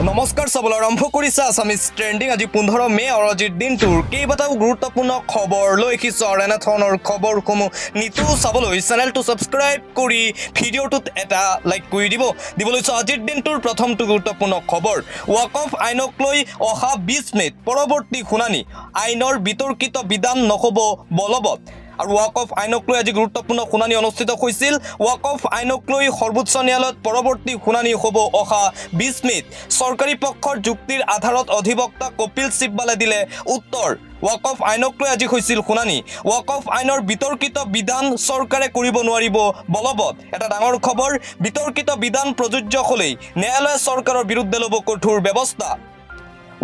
নমস্কাৰ চাবলৈ আৰম্ভ কৰিছে আছামিজ ট্ৰেণ্ডিং আজি 15 মে আৰু আজিৰ দিনটোৰ কেইবাটাও গুৰুত্বপূৰ্ণ খবৰ লৈ আহিছো আৰু এনে ধৰণৰ খবৰসমূহ নিতৌ চাবলৈ চেনেলটো ছাবস্ক্ৰাইব কৰি ভিডিঅ'টোত এটা লাইক কৰি দিবলৈ আজিৰ দিনটোৰ প্ৰথমটো গুৰুত্বপূৰ্ণ খবৰ ৱাকফ আইনক লৈ অহা 20 মেত পৰৱৰ্তী শুনানি আইনৰ বিতৰ্কিত বিধান নহ'ব বলবৎ আৰু ৱাকফ আইনক লৈ আজি গুৰুত্বপূৰ্ণ শুনানি অনুষ্ঠিত হৈছিল ৱাকফ আইনক লৈ সৰ্বোচ্চ ন্যায়ালয়ত পৰৱৰ্তী শুনানি হ'ব অহা 20 মেত চৰকাৰী পক্ষৰ যুক্তিৰ আধাৰত অধিবক্তা কপিল সিব্বালে দিলে উত্তৰ ৱাকফ আইনক লৈ আজি হৈছিল শুনানি ৱাকফ আইনৰ বিতৰ্কিত বিধান চৰকাৰে কৰিব নোৱাৰিব বলবৎ এটা ডাঙৰ খবৰ বিতৰ্কিত বিধান প্ৰযোজ্য হ'লেই ন্যায়ালয়ে চৰকাৰৰ বিৰুদ্ধে ল'ব কঠোৰ ব্যৱস্থা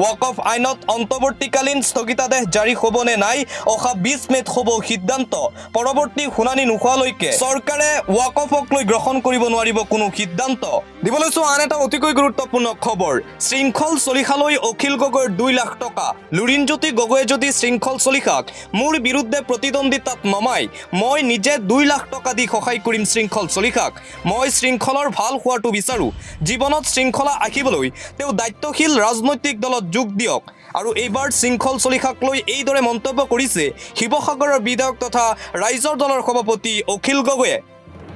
ৱাকফ আইনত অন্তৱৰ্তীকালীন স্থগিতাদেশ জাৰি হ'ব নে নাই অহা 20 মেত হ'ব সিদ্ধান্ত পৰৱৰ্তী শুনানি নোহোৱালৈকে চৰকাৰে ৱাকফক লৈ গ্ৰহণ কৰিব নোৱাৰিব কোনো সিদ্ধান্ত দিবলৈ আন এটা অতিকৈ গুৰুত্বপূৰ্ণ খবৰ শৃংখল চলিহালৈ অখিল গগৈৰ 2 লাখ টকা লুৰিণজ্যোতি গগৈয়ে যদি শৃংখল চলিহাক মোৰ বিৰুদ্ধে প্ৰতিদ্বন্দ্বিতাত নমাই মই নিজে 2 লাখ টকা দি সহায় কৰিম শৃংখল চলিহাক মই শৃংখলৰ ভাল হোৱাটো বিচাৰোঁ জীৱনত শৃংখলা আহিবলৈ তেওঁ দায়িত্বশীল ৰাজনৈতিক দলত যোগ দিয়ক আৰু এইবাৰ শৃংখল চলিহাক লৈ এইদৰে মন্তব্য কৰিছে শিৱসাগৰৰ বিধায়ক তথা ৰাইজৰ দলৰ সভাপতি অখিল গগৈয়ে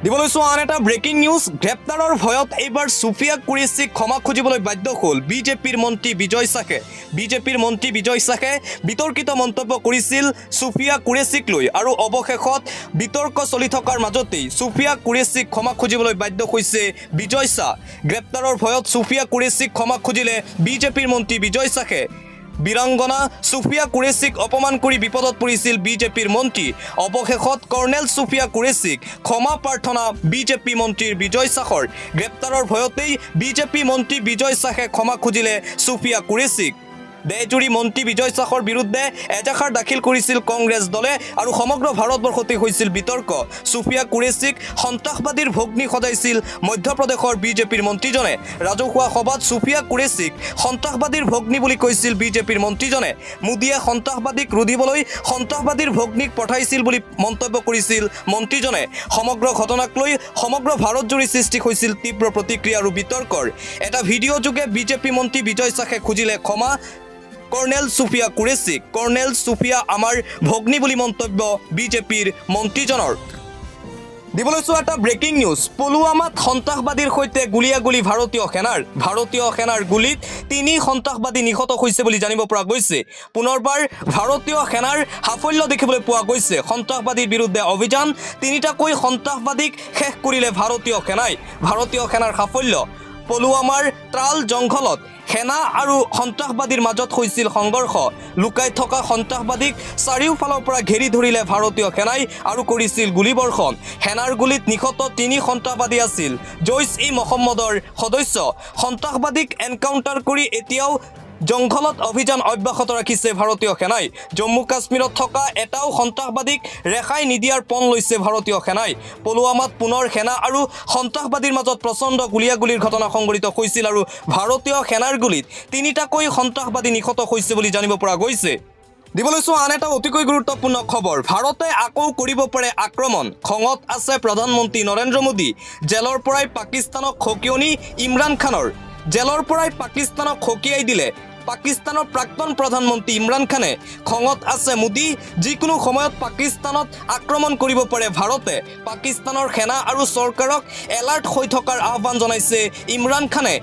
দিবলৈ আন এটা ব্ৰেকিং নিউজ গ্ৰেপ্তাৰৰ ভয়ত এইবাৰ সুফিয়া কুৰেশীক ক্ষমা খুজিবলৈ বাধ্য হ'ল বিজেপিৰ মন্ত্ৰী বিজয় সাখে বিজেপিৰ মন্ত্ৰী বিজয় সাখে বিতৰ্কিত মন্তব্য কৰিছিল সুফিয়া কুৰেশীক লৈ আৰু অৱশেষত বিতৰ্ক চলি থকাৰ মাজতেই সুফিয়া কুৰেশীক ক্ষমা খুজিবলৈ বাধ্য হৈছে বিজয় সাহ গ্ৰেপ্তাৰৰ ভয়ত সুফিয়া কুৰেশীক ক্ষমা খুজিলে বিজেপিৰ মন্ত্ৰী বিজয় সাখে বীৰাংগনা সুফিয়া কুৰেশীক অপমান কৰি বিপদত পৰিছিল বিজেপিৰ মন্ত্ৰী অৱশেষত কৰ্ণেল সুফিয়া কুৰেশীক ক্ষমা প্ৰাৰ্থনা বিজেপি মন্ত্ৰীৰ বিজয় সাহৰ গ্ৰেপ্তাৰৰ ভয়তেই বিজেপি মন্ত্ৰী বিজয় সাহে ক্ষমা খুজিলে সুফিয়া কুৰেশীক দেহজুৰি মন্ত্ৰী বিজয় সাহৰ বিৰুদ্ধে এজাহাৰ দাখিল কৰিছিল কংগ্ৰেছ দলে আৰু সমগ্ৰ ভাৰতবৰ্ষতে হৈছিল বিতৰ্ক সুফিয়া কুৰেশীক সন্ত্ৰাসবাদীৰ ভগ্নী সজাইছিল মধ্যপ্ৰদেশৰ বিজেপিৰ মন্ত্ৰীজনে ৰাজহুৱা সভাত সুফিয়া কুৰেশীক সন্ত্ৰাসবাদীৰ ভগ্নী বুলি কৈছিল বিজেপিৰ মন্ত্ৰীজনে মোদীয়ে সন্ত্ৰাসবাদীক ৰুধিবলৈ সন্ত্ৰাসবাদীৰ ভগ্নীক পঠাইছিল বুলি মন্তব্য কৰিছিল মন্ত্ৰীজনে সমগ্ৰ ঘটনাক লৈ সমগ্ৰ ভাৰতজুৰি সৃষ্টি হৈছিল তীব্ৰ প্ৰতিক্ৰিয়া আৰু বিতৰ্কৰ এটা ভিডিঅ' যোগে বিজেপি মন্ত্ৰী বিজয় সাহে খুজিলে ক্ষমা কৰ্ণেল সুফিয়া কুৰেশীক কৰ্ণেল সুফিয়া আমাৰ ভগ্নী বুলি মন্তব্য বিজেপিৰ মন্ত্ৰীজনৰ দিবলৈ এটা ব্ৰেকিং নিউজ পুলৱামাত সন্ত্ৰাসবাদীৰ সৈতে গুলিয়াগুলি ভাৰতীয় সেনাৰ গুলিত 3 সন্ত্ৰাসবাদী নিহত হৈছে বুলি জানিব পৰা গৈছে পুনৰবাৰ ভাৰতীয় সেনাৰ সাফল্য দেখিবলৈ পোৱা গৈছে সন্ত্ৰাসবাদীৰ বিৰুদ্ধে অভিযান 3টাকৈ সন্ত্ৰাসবাদীক শেষ কৰিলে ভাৰতীয় সেনাৰ সাফল্য পুলৱামাৰ ত্ৰাল জংঘলত সেনা আৰু সন্ত্ৰাসবাদীৰ মাজত হৈছিল সংঘৰ্ষ লুকাই থকা সন্ত্ৰাসবাদীক চাৰিওফালৰ পৰা ঘেৰি ধৰিলে ভাৰতীয় সেনাই আৰু কৰিছিল গুলীবৰ্ষণ সেনাৰ গুলীত নিহত 3 সন্ত্ৰাসবাদী আছিল জৈশ-ই-মহম্মদৰ সদস্য সন্ত্ৰাসবাদীক এনকাউণ্টাৰ কৰি এতিয়াও জংঘলত অভিযান অব্যাহত ৰাখিছে ভাৰতীয় সেনাই জম্মু কাশ্মীৰত থকা এটাও সন্ত্ৰাসবাদীক ৰেহাই নিদিয়াৰ পণ লৈছে ভাৰতীয় সেনাই পুলৱামাত পুনৰ সেনা আৰু সন্ত্ৰাসবাদীৰ মাজত প্ৰচণ্ড গুলিয়াগুলিৰ ঘটনা সংঘটিত হৈছিল আৰু ভাৰতীয় সেনাৰ গুলীত 3টাকৈ সন্ত্ৰাসবাদী নিহত হৈছে বুলি জানিব পৰা গৈছে দিবলৈ আন এটা অতিকৈ গুৰুত্বপূৰ্ণ খবৰ ভাৰতে আকৌ কৰিব পাৰে আক্ৰমণ খঙত আছে প্ৰধানমন্ত্ৰী নৰেন্দ্ৰ মোদী জেলৰ পৰাই পাকিস্তানক খকিয়নি ইমৰান খানৰ জেলৰ পৰাই পাকিস্তানক খকিয়াই দিলে পাকিস্তানৰ প্ৰাক্তন প্ৰধানমন্ত্ৰী ইমৰান খানে খঙত আছে মোদী যিকোনো সময়ত পাকিস্তানত আক্ৰমণ কৰিব পাৰে ভাৰতে পাকিস্তানৰ সেনা আৰু চৰকাৰক এলাৰ্ট হৈ থকাৰ আহ্বান জনাইছে ইমৰান খানে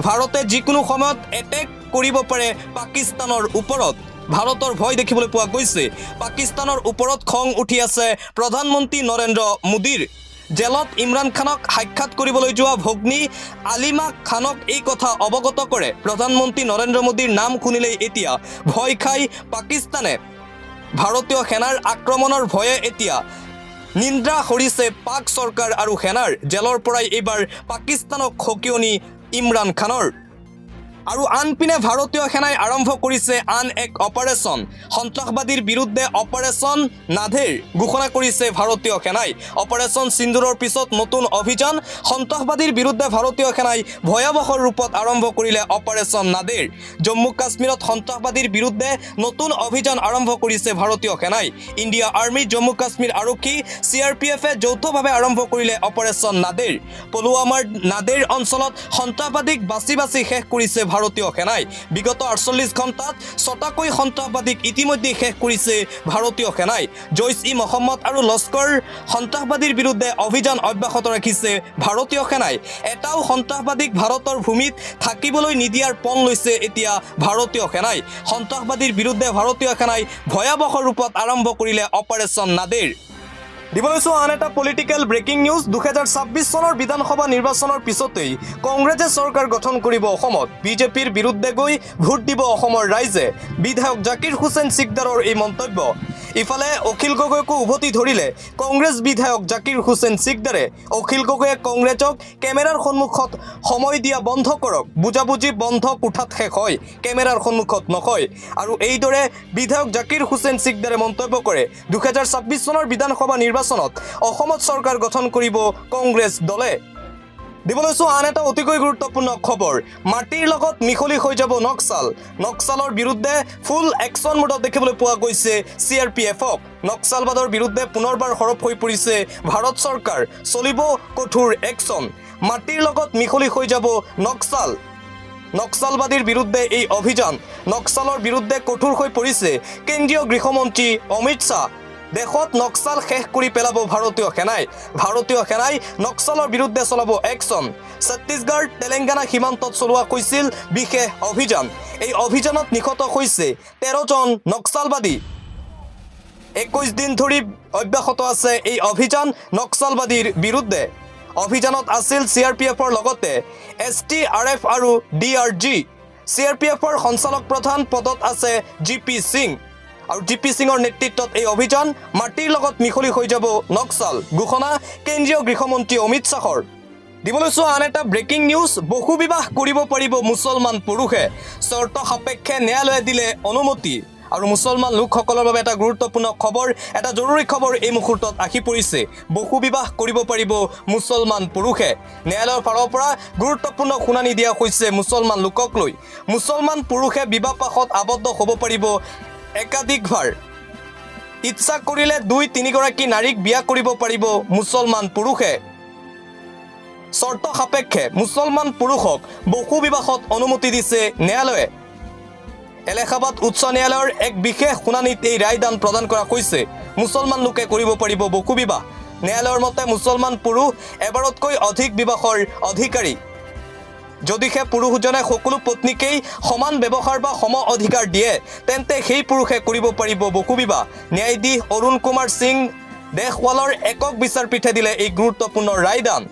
ভাৰতে যিকোনো সময়ত এটেক কৰিব পাৰে পাকিস্তানৰ ওপৰত ভাৰতৰ ভয় দেখিবলৈ পোৱা গৈছে পাকিস্তানৰ ওপৰত খং উঠি আছে প্ৰধানমন্ত্ৰী নৰেন্দ্ৰ মোদীৰ জেলত ইমৰান খানক সাক্ষাৎ কৰিবলৈ যোৱা ভগ্নী আলিমা খানক এই কথা অৱগত কৰে প্ৰধানমন্ত্ৰী নৰেন্দ্ৰ মোদীৰ নাম শুনিলেই এতিয়া ভয় খাই পাকিস্তানে ভাৰতীয় সেনাৰ আক্ৰমণৰ ভয়ে এতিয়া নিন্দ্ৰা কৰিছে পাক চৰকাৰ আৰু সেনাৰ জেলৰ পৰাই এইবাৰ পাকিস্তানক খকিয়নি ইমৰান খানৰ আৰু আনপিনে ভাৰতীয় সেনাই আৰম্ভ কৰিছে আন এক অপাৰেশ্যন সন্ত্ৰাসবাদীৰ বিৰুদ্ধে অপাৰেশ্যন নাধেৰ ঘোষণা কৰিছে ভাৰতীয় সেনাই অপাৰেশ্যন সিন্দুৰৰ পিছত নতুন অভিযান সন্ত্ৰাসবাদীৰ বিৰুদ্ধে ভাৰতীয় সেনাই ভয়াৱহ ৰূপত আৰম্ভ কৰিলে অপাৰেশ্যন নাধেৰ জম্মু কাশ্মীৰত সন্ত্ৰাসবাদীৰ বিৰুদ্ধে নতুন অভিযান আৰম্ভ কৰিছে ভাৰতীয় সেনাই ইণ্ডিয়া আৰ্মি জম্মু কাশ্মীৰ আৰক্ষী CRPFে যৌথভাৱে আৰম্ভ কৰিলে অপাৰেশ্যন নাধেৰ পুলৱামাৰ নাধেৰ অঞ্চলত সন্ত্ৰাসবাদীক বাছি বাছি শেষ কৰিছে ভাৰতীয় সেনাই বিগত 48 ঘণ্টাত 6টাকৈ সন্ত্ৰাসবাদীক ইতিমধ্যে শেষ কৰিছে ভাৰতীয় সেনাই জইচ-ই-মহম্মদ আৰু লস্কৰ সন্ত্ৰাসবাদীৰ বিৰুদ্ধে অভিযান অব্যাহত ৰাখিছে ভাৰতীয় সেনাই এটাও সন্ত্ৰাসবাদীক ভাৰতৰ ভূমিত থাকিবলৈ নিদিয়াৰ পণ লৈছে এতিয়া ভাৰতীয় সেনাই সন্ত্ৰাসবাদীৰ বিৰুদ্ধে ভাৰতীয় সেনাই ভয়াৱহ ৰূপত আৰম্ভ কৰিলে অপাৰেশ্যন নাদেৰ দিবলৈছো আন এটা পলিটিকেল ব্ৰেকিং নিউজ 2026 চনৰ বিধানসভা নিৰ্বাচনৰ পিছতেই কংগ্ৰেছে চৰকাৰ গঠন কৰিব অসমত বিজেপিৰ বিৰুদ্ধে গৈ ভোট দিব অসমৰ ৰাইজে বিধায়ক জাকিৰ হুছেইন সিকদাৰৰ এই মন্তব্য ইফালে অখিল গগৈকো উভতি ধৰিলে কংগ্ৰেছ বিধায়ক জাকিৰ হুছেইন সিকদাৰে অখিল গগৈয়ে কংগ্ৰেছক কেমেৰাৰ সন্মুখত সময় দিয়া বন্ধ কৰক বুজাবুজি বন্ধ কোঠাত শেষ হয় কেমেৰাৰ সন্মুখত নকয় আৰু এইদৰে বিধায়ক জাকিৰ হুছেইন সিকদাৰে মন্তব্য কৰে 2026 চনৰ বিধানসভা নিৰ্বাচনত অসমত চৰকাৰ গঠন কৰিব কংগ্ৰেছ দলে দিবলৈছো আন এটা অতিকৈ গুৰুত্বপূৰ্ণ খবৰ মাটিৰ লগত মিহলি হৈ যাব নক্সালৰ বিৰুদ্ধে ফুল একশ্যন মোডত দেখিবলৈ পোৱা গৈছে CRPFক নক্সালবাদৰ বিৰুদ্ধে পুনৰবাৰ সৰব হৈ পৰিছে ভাৰত চৰকাৰ চলিব কঠোৰ একশ্যন মাটিৰ লগত মিহলি হৈ যাব নক্সালবাদীৰ বিৰুদ্ধে এই অভিযান নক্সালৰ বিৰুদ্ধে কঠোৰ হৈ পৰিছে কেন্দ্ৰীয় গৃহমন্ত্ৰী অমিত শ্বাহ দেশত নক্সাল শেষ কৰি পেলাব ভাৰতীয় সেনাই নক্সালৰ বিৰুদ্ধে চলাব একশ্যন ছত্তীশগড় তেলেংগানা সীমান্তত চলোৱা হৈছিল বিশেষ অভিযান এই অভিযানত নিহত হৈছে 13 জন নক্সালবাদী 21 দিন ধৰি অব্যাহত আছে এই অভিযান নক্সালবাদীৰ বিৰুদ্ধে অভিযানত আছিল CRPFৰ লগতে STRF আৰু DRG CRPFৰ সঞ্চালক প্ৰধান পদত আছে GP সিং আৰু GP সিঙৰ নেতৃত্বত এই অভিযান মাটিৰ লগত মিহলি হৈ যাব নক্সাল ঘোষণা কেন্দ্ৰীয় গৃহমন্ত্ৰী অমিত শ্বাহৰ দিবলৈছো আন এটা ব্ৰেকিং নিউজ বহু বিবাহ কৰিব পাৰিব মুছলমান পুৰুষে চৰ্ত সাপেক্ষে ন্যায়ালয়ে দিলে অনুমতি আৰু মুছলমান লোকসকলৰ বাবে এটা গুৰুত্বপূৰ্ণ খবৰ এটা জৰুৰী খবৰ এই মুহূৰ্তত আহি পৰিছে বহু বিবাহ কৰিব পাৰিব মুছলমান পুৰুষে ন্যায়ালয়ৰ ফালৰ পৰা গুৰুত্বপূৰ্ণ শুনানি দিয়া হৈছে মুছলমান লোকক লৈ মুছলমান পুৰুষে বিবাহ পাশত আবদ্ধ হ'ব পাৰিব একাধিকবাৰ ইচ্ছা কৰিলে 2-3 গৰাকী নাৰীক বিয়া কৰিব পাৰিব মুছলমান পুৰুষে চৰ্ত সাপেক্ষে মুছলমান পুৰুষক বহু বিবাহত অনুমতি দিছে ন্যায়ালয়ে এলাহাবাদ উচ্চ ন্যায়ালয়ৰ এক বিশেষ শুনানিত এই ৰায়দান প্ৰদান কৰা হৈছে মুছলমান লোকে কৰিব পাৰিব বহু বিবাহ ন্যায়ালয়ৰ মতে মুছলমান পুৰুষ এবাৰতকৈ অধিক বিবাহৰ অধিকাৰী যদিহে পুৰুষজনে সকলো পত্নীকেই সমান ব্যৱহাৰ বা সম অধিকাৰ দিয়ে তেন্তে সেই পুৰুষে কৰিব পাৰিব বহু বিবাহ ন্যায়াধীশ অৰুণ কুমাৰ সিং দেশৱালৰ একক বিচাৰপীঠে দিলে এই গুৰুত্বপূৰ্ণ ৰায়দান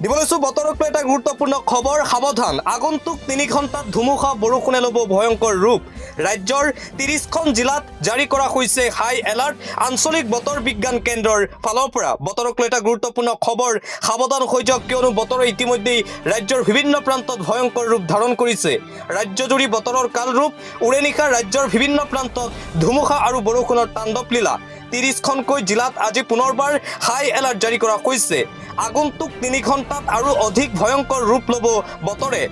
দিবলৈছো বতৰক লৈ এটা গুৰুত্বপূৰ্ণ খবৰ সাৱধান আগন্তুক 3 ঘণ্টাত ধুমুহা বৰষুণে ল'ব ভয়ংকৰ ৰূপ ৰাজ্যৰ 30খন জিলাত জাৰি কৰা হৈছে হাই এলাৰ্ট আঞ্চলিক বতৰ বিজ্ঞান কেন্দ্ৰৰ ফালৰ পৰা বতৰক লৈ এটা গুৰুত্বপূৰ্ণ খবৰ সাৱধান হৈ যাওক কিয়নো বতৰে ইতিমধ্যেই ৰাজ্যৰ বিভিন্ন প্ৰান্তত ভয়ংকৰ ৰূপ ধাৰণ কৰিছে ৰাজ্যজুৰি বতৰৰ কালৰূপ উৰে নিশা ৰাজ্যৰ বিভিন্ন প্ৰান্তত ধুমুহা আৰু বৰষুণৰ তাণ্ডৱ লীলা 30খনকৈ জিলাত আজি পুনৰবাৰ হাই এলাৰ্ট জাৰি কৰা হৈছে আগন্তুক 3 ঘণ্টাত আৰু অধিক ভয়ংকৰ ৰূপ ল'ব বতৰে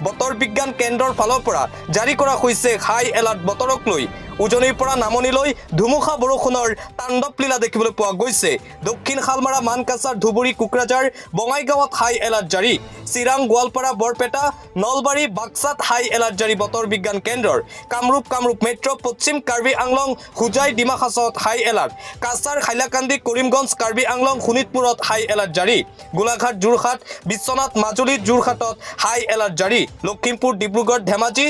বতৰ বিজ্ঞান কেন্দ্ৰৰ ফালৰ পৰা জাৰি কৰা হৈছে হাই এলাৰ্ট বতৰক লৈ উজনিৰ পৰা নামনিলৈ ধুমুহা বৰষুণৰ তাণ্ডৱ লীলা দেখিবলৈ পোৱা গৈছে দক্ষিণ শালমাৰা মানকাছাৰ ধুবুৰী কোকৰাঝাৰ বঙাইগাঁৱত হাই এলাৰ্ট জাৰি চিৰাং গোৱালপাৰা বৰপেটা নলবাৰী বাক্সাত হাই এলাৰ্ট জাৰি বতৰ বিজ্ঞান কেন্দ্ৰৰ কামৰূপ মেট্ৰ' পশ্চিম কাৰ্বি আংলং হোজাই ডিমা হাছাওত হাই এলাৰ্ট কাছাৰ হাইলাকান্দি কৰিমগঞ্জ কাৰ্বি আংলং শোণিতপুৰত হাই এলাৰ্ট জাৰি গোলাঘাট যোৰহাট বিশ্বনাথ মাজুলী যোৰহাটত হাই এলাৰ্ট জাৰি লখিমপুৰ ডিব্ৰুগড় ধেমাজি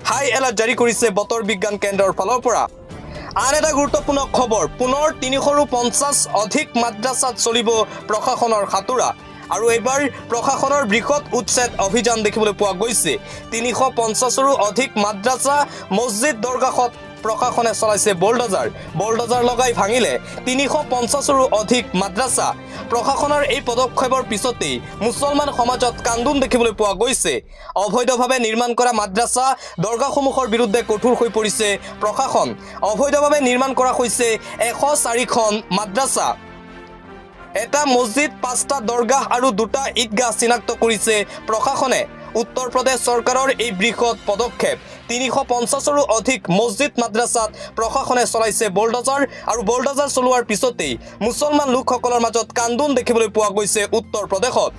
হাই এলাৰ্ট জাৰি কৰিছে বতৰ বিজ্ঞান কেন্দ্ৰৰ ফালৰ পৰা আন এটা গুৰুত্বপূৰ্ণ খবৰ পুনৰ 350 অধিক মাদ্ৰাসাত চলিব প্ৰশাসনৰ হাতোৰা আৰু এবাৰ প্ৰশাসনৰ বৃহৎ উচ্ছেদ অভিযান দেখিবলৈ পোৱা গৈছে 350ৰো অধিক মাদ্ৰাসা মছজিদ দৰগাহত প্ৰশাসনে চলাইছে বোলডজাৰ লগাই ভাঙিলে 350ৰো অধিক মাদ্ৰাসা প্ৰশাসনৰ এই পদক্ষেপৰ পিছতেই মুছলমান সমাজত কান্দোন দেখিবলৈ পোৱা গৈছে অবৈধভাৱে নিৰ্মাণ কৰা মাদ্ৰাসা দৰগাহসমূহৰ বিৰুদ্ধে কঠোৰ হৈ পৰিছে প্ৰশাসন অবৈধভাৱে নিৰ্মাণ কৰা হৈছে 104খন মাদ্ৰাসা এটা মছজিদ 5টা দৰগাহ আৰু 2টা ঈদগাহ চিনাক্ত কৰিছে প্ৰশাসনে উত্তৰ প্ৰদেশ চৰকাৰৰ এই বৃহৎ পদক্ষেপ 350ৰো অধিক মছজিদ মাদ্ৰাসাত প্ৰশাসনে চলাইছে বোলডজাৰ চলোৱাৰ পিছতেই মুছলমান লোকসকলৰ মাজত কান্দোন দেখিবলৈ পোৱা গৈছে উত্তৰ প্ৰদেশত